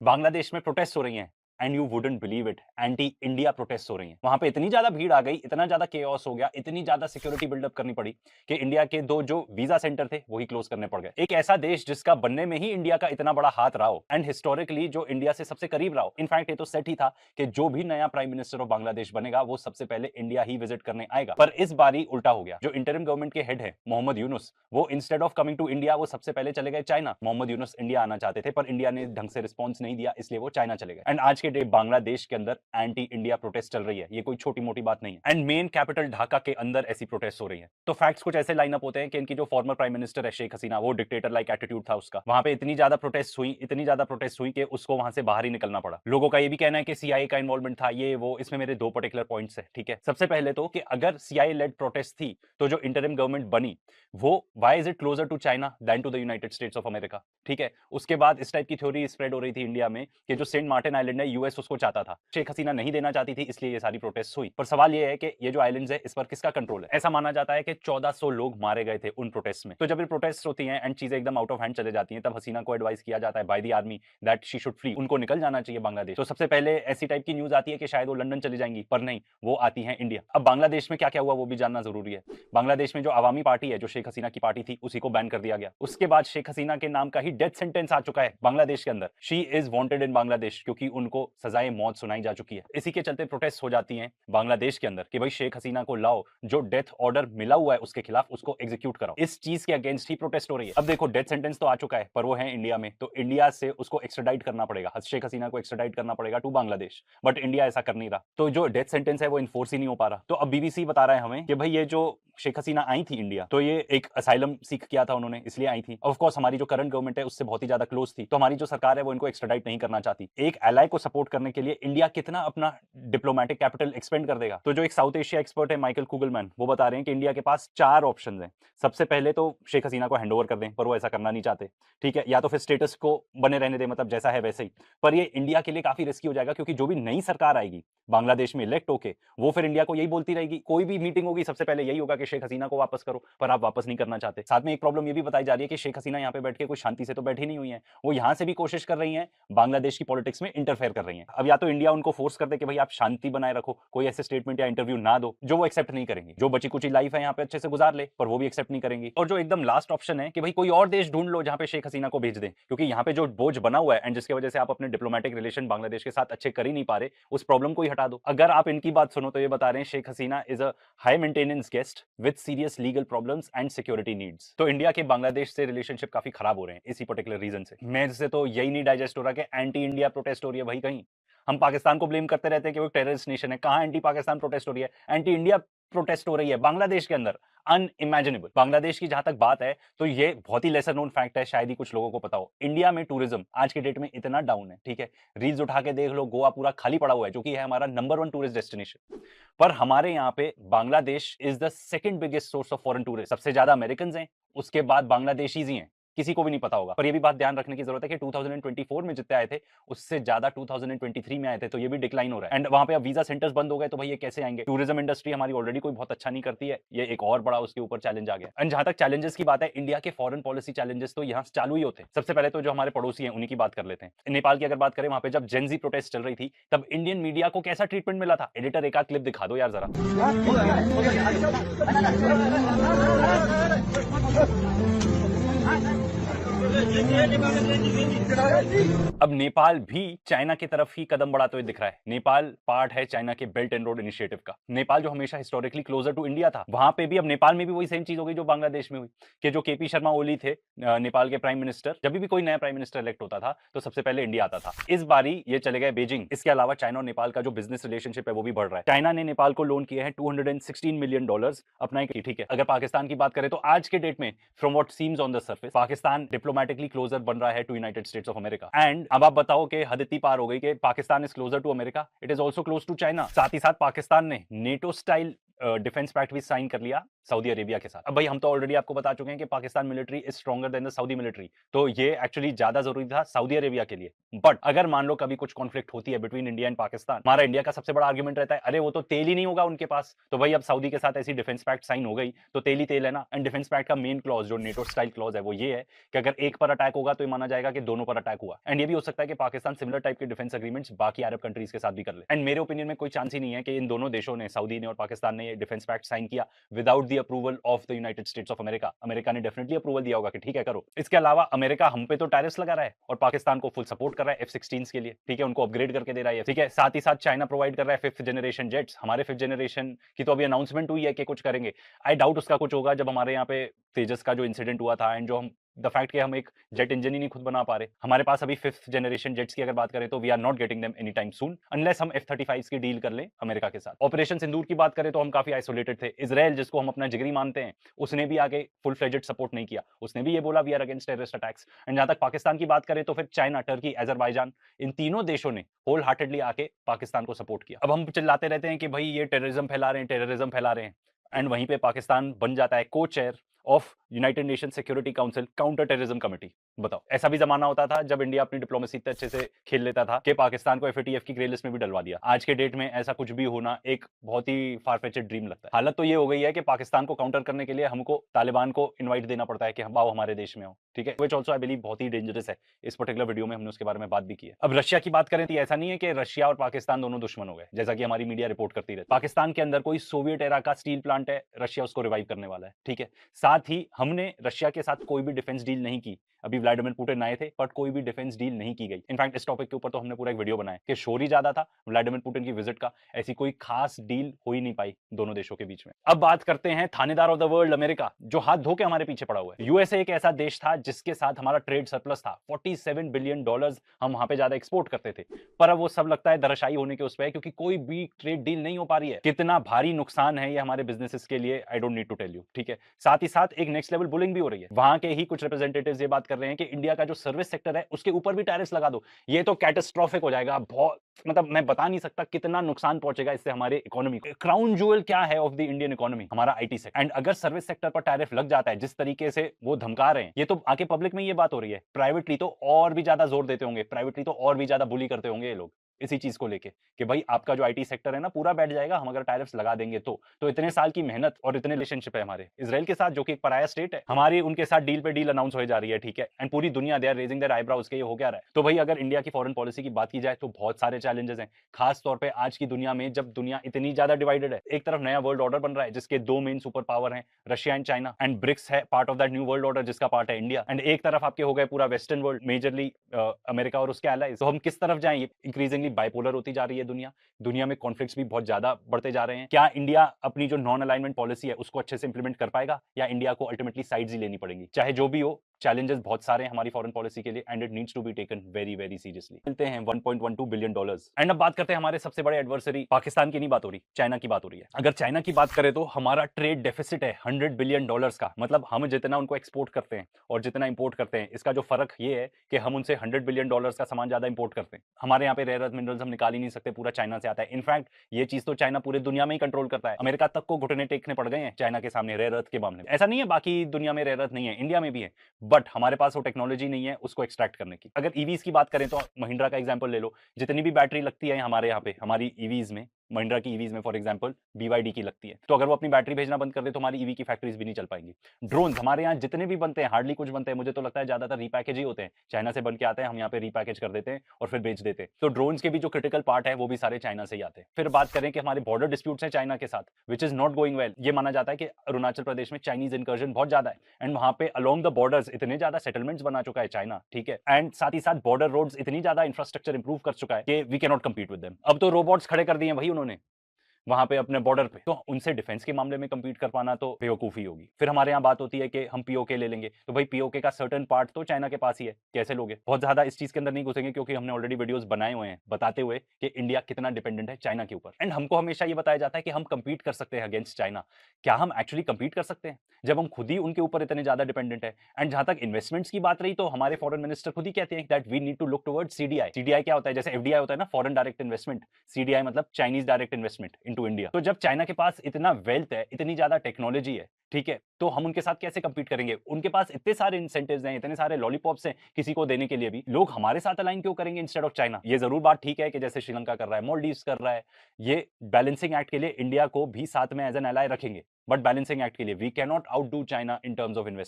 बांग्लादेश में प्रोटेस्ट हो रही हैं and you wouldn't believe it, anti India protest हो रही हैं। वहां पे इतनी ज्यादा भीड़ आ गई, इतना ज्यादा केओस हो गया, इतनी ज्यादा सिक्योरिटी बिल्डअप करनी पड़ी कि इंडिया के दो जो वीजा सेंटर थे वही क्लोज करने पड़ गए। एक ऐसा देश जिसका बनने में ही इंडिया का इतना बड़ा हाथ रहा हो एंड हिस्टोरिकली जो इंडिया से सबसे करीब रहा हो। इनफैक्ट ये तो सेट ही था कि जो भी नया प्राइम मिनिस्टर ऑफ बांग्लादेश बनेगा वो सबसे पहले इंडिया ही विजिट करने आएगा। पर इस बारी उल्टा हो गया। जो इंटरिम गवर्नमेंट के हेड है मोहम्मद यूनुस, वो instead of coming to India वो सबसे पहले चले गए चाइना। मोहम्मद यूनुस इंडिया आना चाहते थे पर इंडिया ने ढंग से रिस्पॉन्स नहीं दिया, इसलिए वो चाइना चले गए। एंड आज के डे बांग्लादेश के अंदर एंटी इंडिया प्रोटेस्ट चल रही है। ये कोई छोटी मोटी बात नहीं है। एंड मेन कैपिटल ढाका के अंदर ऐसी प्रोटेस्ट हो रही है। तो फैक्ट्स कुछ ऐसे लाइन अप होते हैं कि इनकी जो फॉर्मर प्राइम मिनिस्टर है शेख हसीना, वो डिक्टेटर लाइक एटीट्यूड था उसका। वहां पे इतनी ज्यादा प्रोटेस्ट हुई कि उसको वहां से बाहर ही निकलना पड़ा। लोगों का ये भी कहना है कि सीआईए का इन्वॉल्वमेंट था, ये वो। इसमें मेरे दो पर्टिकुलर पॉइंट्स है, ठीक है। सबसे पहले तो कि अगर सीआईए लेड प्रोटेस्ट थी तो जो इंटरिम गवर्नमेंट बनी वो why is it closer to China than to the United States of America, ठीक है। उसके बाद इस टाइप की थ्योरी स्प्रेड हो रही थी इंडिया में कि जो सेंट मार्टिन आइलैंड है यूएस उसको चाहता था, शेख हसीना नहीं देना चाहती थी, इसलिए ये सारी प्रोटेस्ट हुई। पर सवाल ये है कि ये जो आइलैंड्स है इस पर किसका कंट्रोल है। ऐसा माना जाता है कि 1400 लोग मारे गए थे उन प्रोटेस्ट में। तो जब ये प्रोटेस्ट होती हैं एंड चीजें एकदम आउट ऑफ हैंड चले जाती हैं तब हसीना को एडवाइस किया जाता है by the army that she should flee, उनको निकल जाना चाहिए बांग्लादेश। तो सबसे पहले ऐसी टाइप की न्यूज आती है कि शायद वो लंदन चली जाएंगी, पर नहीं, वो आती है इंडिया। अब बांग्लादेश में क्या क्या हुआ वो भी जानना जरूरी है। बांग्लादेश में जो अवामी पार्टी है, जो शेख हसीना की पार्टी थी, उसी को बैन कर दिया गया। उसके बाद शेख हसीना के नाम का ही डेथ सेंटेंस आ चुका है बांग्लादेश के अंदर। शी इज वांटेड इन बांग्लादेश, क्योंकि उनको सजाए मौत सुनाई जा चुकी है। इसी के चलते प्रोटेस्ट हो जाती हैं बांग्लादेश के अंदर कि भाई शेख हसीना को लाओ, जो डेथ ऑर्डर मिला हुआ है उसके खिलाफ उसको एग्जीक्यूट कराओ। इस चीज के अगेंस्ट ही प्रोटेस्ट हो रही है। अब देखो डेथ सेंटेंस तो आ चुका है पर वो है इंडिया में, तो इंडिया से उसको एक्स्ट्राडाइट करना पड़ेगा, शेख हसीना को एक्स्ट्राडाइट करना पड़ेगा टू बांग्लादेश। बट इंडिया ऐसा कर नहीं रहा, तो जो डेथ सेंटेंस है वो इन्फोर्स ही नहीं हो पा रहा। तो अब बीबीसी बता रहा है हमें कि भाई ये जो शेख हसीना आई थी इंडिया, तो ये एक असाइलम सीख किया था उन्होंने, इसलिए आई थी। ऑफ कोर्स हमारी जो करंट गवर्नमेंट है उससे बहुत ही ज्यादा क्लोज थी, तो हमारी जो सरकार है वो इनको एक्स्ट्राडाइट नहीं करना चाहती। एक एलाई को सपोर्ट करने के लिए इंडिया कितना अपना डिप्लोमेटिक कैपिटल एक्सपेंड कर देगा। तो जो एक साउथ एशिया एक्सपर्ट है माइकल कुगलमैन, वो बता रहे हैं कि इंडिया के पास 4 ऑप्शंस हैं। सबसे पहले तो शेख हसीना को हैंडओवर कर दें, पर वो ऐसा करना नहीं चाहते, ठीक है। या तो फिर स्टेटस को बने रहने दें, मतलब जैसा है वैसे ही। पर ये इंडिया के लिए काफी रिस्की हो जाएगा, क्योंकि जो भी नई सरकार आएगी बांग्लादेश में इलेक्ट होके, वो फिर इंडिया को यही बोलती रहेगी, कोई भी मीटिंग होगी सबसे पहले यही होगा कि शेख हसीना को वापस करो, पर आप वापस नहीं करना चाहते। साथ में एक प्रॉब्लम ये भी बताई जा रही है कि शेख हसीना यहाँ पे बैठ के कोई शांति से तो बैठी नहीं हुई है, वो यहाँ से भी कोशिश कर रही है बांग्लादेश की पॉलिटिक्स में इंटरफेयर कर रही है। अब या तो इंडिया उनको फोर्स कर दे कि भाई आप शांति बनाए रखो, कोई ऐसे स्टेटमेंट या इंटरव्यू ना दो, जो वो एक्सेप्ट नहीं करेंगे। जो बची कुछ लाइफ है यहाँ पे अच्छे से गुजार ले, पर वो भी एक्सेप्ट नहीं करेंगी। और जो एकदम लास्ट ऑप्शन है कि भाई कोई और देश ढूंढ लो जहाँ पे शेख हसीना को भेज दें, क्योंकि यहाँ पे जो बोझ बना हुआ है एंड जिसकी वजह से आप अपने डिप्लोमेटिक रिलेशन बांग्लादेश के साथ अच्छे कर ही नहीं पा रहे, उस प्रॉब्लम को ही हटा दो। अगर आप इनकी बात सुनो तो ये बता रहे हैं Sheikh Hasina is a high maintenance guest with serious legal problems and security needs. तो इंडिया के बांग्लादेश से रिलेशनशिप काफी खराब हो रहे हैं इसी पर्टिकुलर रीजन से। मेरे से तो यही नहीं डाइजेस्ट हो रहा कि एंटी इंडिया प्रोटेस्ट हो रही है भाई कहीं। हम पाकिस्तान को ब्लेम करते रहते हैं कि वो टेररिस्ट नेशन है, कहां एंटी पाकिस्तान प्रोटेस्ट हो रही है, एंटी इंडिया प्रोटेस्ट हो रही है बांग्लादेश के अंदर। अनइमेजिनेबल। बांग्लादेश की जहां तक बात है तो ये बहुत ही लेसर नोन फैक्ट है, शायद ही कुछ लोगों को पता हो। इंडिया में टूरिज्म आज के डेट में इतना डाउन है, ठीक है। रील्स उठा के देख लो, गोवा पूरा खाली पड़ा हुआ है, जो कि है हमारा नंबर 1 टूरिस्ट डेस्टिनेशन। पर हमारे यहाँ पे Bangladesh is the second biggest source of foreign tourist. सबसे ज्यादा अमेरिकन हैं, उसके बाद बांग्लादेशीज ही हैं। किसी को भी नहीं पता होगा। पर ये भी बात ध्यान रखने की जरूरत है कि 2024 में जितने आए थे उससे ज्यादा 2023 में आए थे, तो ये भी डिक्लाइन हो रहा है। एंड वहां पे अब वीजा सेंटर्स बंद हो गए तो भाई ये कैसे आएंगे। टूरिज्म इंडस्ट्री हमारी ऑलरेडी कोई बहुत अच्छा नहीं करती है, ये एक और बड़ा उसके ऊपर चैलेंज आ गया। एंड जहां तक चैलेंजेस की बात है, इंडिया के फॉरेन पॉलिसी चैलेंजेस तो यहाँ चालू ही होते हैं। सबसे पहले तो जो हमारे पड़ोसी हैं उन्हीं की बात कर लेते हैं। नेपाल की अगर बात करें, वहां पे जब जेनजी प्रोटेस्ट चल रही थी तब इंडियन मीडिया को कैसा ट्रीटमेंट मिला था। एडिटर एक आध क्लिप दिखा दो यार जरा। अब नेपाल भी चाइना की तरफ ही कदम बढ़ाते हुए दिख रहा है। नेपाल पार्ट है चाइना के बेल्ट एंड रोड इनिशिएटिव का। नेपाल जो हमेशा हिस्टोरिकली क्लोजर टू इंडिया था, वहां पे भी अब नेपाल में भी वही सेम चीज हो गई जो बांग्लादेश में हुई कि जो केपी शर्मा ओली थे नेपाल के प्राइम मिनिस्टर, जब भी कोई नया प्राइम मिनिस्टर इलेक्ट होता था तो सबसे पहले इंडिया आता था। इस बारी ये चले गए बीजिंग। इसके अलावा चाइना और नेपाल का जो बिजनेस रिलेशनशिप है वो भी बढ़ रहा है। चाइना ने नेपाल को लोन किया है $216 मिलियन अपना एक, ठीक है। अगर पाकिस्तान की बात करें तो आज के डेट में from what seems on the surface Pakistan diplomatically closer बन रहा है to United States of America. And अब आप बताओ कि हद इतनी पार हो गई कि Pakistan is closer to America, it is also close to China. साथ ही साथ पाकिस्तान ने नेटो स्टाइल डिफेंस पैक्ट भी साइन कर लिया सऊदी अरेबिया के साथ। अब भाई हम तो ऑलरेडी आपको बता चुके हैं कि Pakistan military is stronger than the Saudi military, तो ये एक्चुअली ज्यादा जरूरी था सऊदी अरेबिया के लिए। बट अगर मान लो कभी कुछ कॉन्फ्लिक्ट होती है बिटवीन इंडिया एंड पाकिस्तान, हमारा इंडिया का सबसे बड़ा आर्गुमेंट रहता है अरे वो तो तेल ही नहीं होगा उनके पास, तो भाई अब सऊदी के साथ ऐसी डिफेंस पैक्ट साइन हो गई तो तेल ही तेल है ना। एंड डिफेंस पैक्ट का मेन क्लॉज जो नेटो स्टाइल क्लॉज है वो ये है कि अगर एक पर अटैक होगा तो ये माना जाएगा कि दोनों पर अटैक हुआ। एंड ये भी हो सकता है कि पाकिस्तान सिमिलर टाइप के डिफेंस एग्रीमेंट्स बाकी अरब कंट्रीज के साथ भी कर ले। एंड मेरे ओपिनियन में कोई चांस ही नहीं है कि इन दोनों देशों ने, सऊदी ने और पाकिस्तान ने, ये डिफेंस पैक्ट साइन किया without the approval of the United States of America. America ने डेफिनेटली अप्रूवल दिया होगा कि ठीक है करो। इसके अलावा अमेरिका हम पे तो टैरिफ्स लगा रहा है और पाकिस्तान को फुल सपोर्ट कर रहा है F-16 के लिए, ठीक है, उनको अपग्रेड करके दे रहा है, ठीक है। साथ ही साथ चाइना प्रोवाइड कर रहा है 5th जनरेशन जेट्स। हमारे 5th जनरेशन की तो अभी अनाउंसमेंट हुई है कि कुछ करेंगे। आई डाउट उसका कुछ होगा जब हमारे यहाँ पे तेजस का जो इंसिडेंट हुआ था एंड जो हम द फैक्ट कि हम एक जेट इंजन ही नहीं खुद बना पा रहे। हमारे पास अभी 5th जनरेशन जेट्स की अगर बात करें तो we are not getting them any time soon unless हम F-35 की डील कर लें अमेरिका के साथ। ऑपरेशन सिंदूर की बात करें तो हम काफी आइसोलेटेड थे। इजराइल जिसको हम अपना जिगरी मानते हैं उसने भी आगे फुल फ्लेजेड सपोर्ट नहीं किया, उसने भी ये बोला we are against terrorist attacks. And जहां तक पाकिस्तान की बात करें तो फिर चाइना, टर्की, अजरबैजान, इन तीनों देशों ने होल हार्टेडली आके पाकिस्तान को सपोर्ट किया। अब हम चिल्लाते रहते हैं कि भाई ये टेररिज्म फैला रहे हैं, टेररिज्म फैला रहे हैं, एंड वहीं पे पाकिस्तान बन जाता है को chair of United nation security council counter terrorism committee. बताओ, ऐसा भी जमाना होता था जब इंडिया अपनी डिप्लोमेसी इतने अच्छे से खेल लेता था कि पाकिस्तान को FATF की ग्रे लिस्ट में भी डलवा दिया। आज के डेट में ऐसा कुछ भी होना एक बहुत ही फारफेचेड ड्रीम लगता है। हालत तो ये हो गई है कि पाकिस्तान को काउंटर करने के लिए हमको तालिबान को इन्वाइट देना पड़ता है कि हम आओ हमारे देश में आओ, ठीक है, विच ऑल्सो आई बिलीव बहुत ही डेंजरस है। इस पर्टिकुलर वीडियो में हमने उसके बारे में बात भी की है। अब रशिया की बात करें तो ऐसा नहीं है कि रशिया और पाकिस्तान दोनों दुश्मन हो गए, जैसा कि हमारी मीडिया रिपोर्ट करती रहती है। पाकिस्तान के अंदर कोई सोवियत एरा का स्टील प्लांट है, रशिया उसको रिवाइव करने वाला है, ठीक है। साथ ही हमने रशिया के साथ कोई भी डिफेंस डील नहीं की। अभी व्लादिमीर पुतिन आए थे बट कोई भी डिफेंस डील नहीं की गई। इनफैक्ट इस टॉपिक के ऊपर तो हमने पूरा एक वीडियो बनाया कि शोर ही ज्यादा था व्लादिमीर पुतिन की विजिट का, ऐसी कोई खास डील हो ही नहीं पाई दोनों देशों के बीच में। अब बात करते हैं थानेदार ऑफ द वर्ल्ड अमेरिका, जो हाथ धो के हमारे पीछे पड़ा हुआ है। यूएसए एक ऐसा देश था जिसके साथ हमारा ट्रेड सरप्लस था, $47 बिलियन हम वहां पे ज्यादा एक्सपोर्ट करते थे। पर अब वो सब लगता है दरशाई होने के उस पर, क्योंकि कोई भी ट्रेड डील नहीं हो पा रही है। कितना भारी नुकसान है ये हमारे बिजनेसेस के लिए, I don't need to tell you, ठीक है। साथ ही साथ एक नेक्स्ट लेवल बुलिंग भी हो रही है। वहां के ही कुछ रिप्रेजेंटेटिव्स ये बात कर रहे हैं कि इंडिया का जो सर्विस सेक्टर है उसके ऊपर भी टैरिफ्स लगा दो। ये तो कैटास्ट्रोफिक हो जाएगा, बहुत, मतलब मैं बता नहीं सकता कितना नुकसान पहुंचेगा इससे हमारे इकोनॉमी को। क्राउन ज्वेल क्या है ऑफ द इंडियन इकोनॉमी, हमारा आईटी सेक्टर। एंड अगर सर्विस सेक्टर पर टैरिफ लग जाता है जिस तरीके से वो धमका रहे हैं, ये तो आके पब्लिक में ये बात हो रही है, प्राइवेटली तो और भी ज्यादा जोर देते होंगे, प्राइवेटली तो और भी ज्यादा बुली करते होंगे ये लोग इसी चीज को लेके कि भाई आपका जो आईटी सेक्टर है ना पूरा बैठ जाएगा हम अगर टैरिफ्स लगा देंगे तो इतने साल की मेहनत और इतने रिलेशनशिप है हमारे इजराइल के साथ, जो कि एक पराया स्टेट है, हमारी उनके साथ डील पे डील अनाउंस हो जा रही है, ठीक है। एंड पूरी दुनिया they are raising their eyebrows के ये हो क्या रहा है। तो भाई अगर इंडिया की फॉरेन पॉलिसी की बात की जाए तो बहुत सारे चैलेंजेस हैं, खास तौर पे आज की दुनिया में जब दुनिया इतनी ज्यादा डिवाइडेड है। एक तरफ नया वर्ल्ड ऑर्डर बन रहा है जिसके दो मेन सुपर पावर हैं, Russia and China, and BRICS है part of that new world order जिसका पार्ट है इंडिया। एंड एक तरफ आपके हो गए पूरा वेस्टर्न वर्ल्ड, मेजरली अमेरिका और उसके एलाइज। तो हम किस तरफ जाएं, ये इंक्रीजिंगली बाइपोलर होती जा रही है दुनिया में कॉन्फ्लिक्ट्स भी बहुत ज्यादा बढ़ते जा रहे हैं। क्या इंडिया अपनी जो नॉन अलाइनमेंट पॉलिसी है उसको अच्छे से इंप्लीमेंट कर पाएगा या इंडिया को अल्टीमेटली साइड्स ही लेनी पड़ेगी। चाहे जो भी हो, चैलेंजेस बहुत सारे हैं हमारी फॉरेन पॉलिसी के लिए and it needs to be taken very very seriously. मिलते हैं $1.12 बिलियन। एंड अब बात करते हैं हमारे सबसे बड़े एडवर्सरी, पाकिस्तान की नहीं बात हो रही, चाइना की बात हो रही है। अगर चाइना की बात करें तो हमारा ट्रेड डेफिसिट है $100 बिलियन का, मतलब हम जितना उनको एक्सपोर्ट करते हैं और जितना इंपोर्ट करते हैं, इसका जो फर्क ये है कि हम उनसे $100 बिलियन का सामान ज्यादा इंपोर्ट करते हैं। हमारे यहाँ पे रेयर अर्थ मिनरल्स हम निकाल ही नहीं सकते, पूरा चाइना से आता है। इनफैक्ट ये चीज तो चाइना पूरे दुनिया में ही कंट्रोल करता है, अमेरिका तक को घुटने टेकने पड़ गए हैं चाइना के सामने रेयर अर्थ के मामले में। ऐसा नहीं है बाकी दुनिया में रेयर अर्थ नहीं है, इंडिया में भी है, बट हमारे पास वो टेक्नोलॉजी नहीं है उसको एक्सट्रैक्ट करने की। अगर ईवीज की बात करें तो महिंद्रा का एग्जांपल ले लो, जितनी भी बैटरी लगती है हमारे यहाँ पे हमारी ईवीज में, महिंद्रा की ईवीज में फॉर एग्जांपल BYD की लगती है, तो अगर वो अपनी बैटरी भेजना बंद कर दे तो हमारी ईवी की फैक्ट्रीज भी नहीं चल पाएंगी। ड्रोन्स हमारे यहाँ जितने भी बनते हैं हार्डली कुछ बनते हैं, मुझे तो लगता है ज्यादातर रीपैकेज ही होते हैं, चाइना से बन के आते हैं, हम यहाँ पे रीपैकेज कर देते हैं और फिर बेच देते हैं। तो ड्रोन्स के भी जो क्रिटिकल पार्ट है वो भी सारे चाइना से ही आते हैं। फिर बात करें कि हमारे बॉर्डर डिस्प्यूट्स हैं चाइना के साथ, which is not going well. ये माना जाता है कि अरुणाचल प्रदेश में चाइनीज इंकर्जन बहुत ज्यादा है एंड वहां पे अलोंग द बॉर्डर्स इतने ज्यादा सेटलमेंट्स बना चुका है चाइना, ठीक है, एंड साथ ही साथ बॉर्डर रोड्स इतनी ज्यादा इंफ्रास्ट्रक्चर इंप्रूव कर चुका है कि we can not compete with them. अब तो रोबोट्स खड़े कर दिए भाई उन्होंने वहां पे अपने बॉर्डर पे, तो उनसे डिफेंस के मामले में कंपीट कर पाना तो बेवकूफी होगी। फिर हमारे यहाँ बात होती है कि हम पीओके ले लेंगे, तो भाई पीओके का सर्टेन पार्ट तो चाइना के पास ही है, कैसे लोगे। बहुत ज्यादा इस चीज के अंदर नहीं घुसेंगे क्योंकि हमने ऑलरेडी वीडियोस बनाए हुए हैं बताते हुए कि इंडिया कितना डिपेंडेंट है चाइना के ऊपर। एंड हमको हमेशा ये बताया जाता है कि हम कंपीट कर सकते हैं अगेंस्ट चाइना। क्या हम एक्चुअली कंपीट कर सकते हैं जब हम खुद ही उनके ऊपर इतने ज्यादा डिपेंडेंट है। एंड जहां तक इन्वेस्टमेंट्स की बात रही तो हमारे फॉरेन मिनिस्टर खुद ही कहते हैं that we need to look towards CDI। CDI क्या होता है, जैसे FDI होता है ना, फॉरेन डायरेक्ट इन्वेस्टमेंट, CDI मतलब Chinese direct investment into India. तो जब चाइना के पास इतना वेल्थ है, इतनी ज्यादा टेक्नोलॉजी है, ठीक है, तो हम उनके साथ कैसे compete करेंगे? उनके पास इतने सारे इंसेंटिव्स हैं, इतने सारे लॉलीपॉप्स हैं किसी को देने के लिए भी, लोग हमारे साथ अलाइन क्यों करेंगे इंस्टेड ऑफ चाइना? ये जरूर बात ठीक है कि जैसे श्रीलंका कर रहा है, मालदीव्स कर रहा है, ये बैलेंसिंग एक्ट के लिए इंडिया को भी साथ में एज एन एलाय रखेंगे, बट बैलेंसिंग एक्ट के लिए we can not outdo China in terms of investment.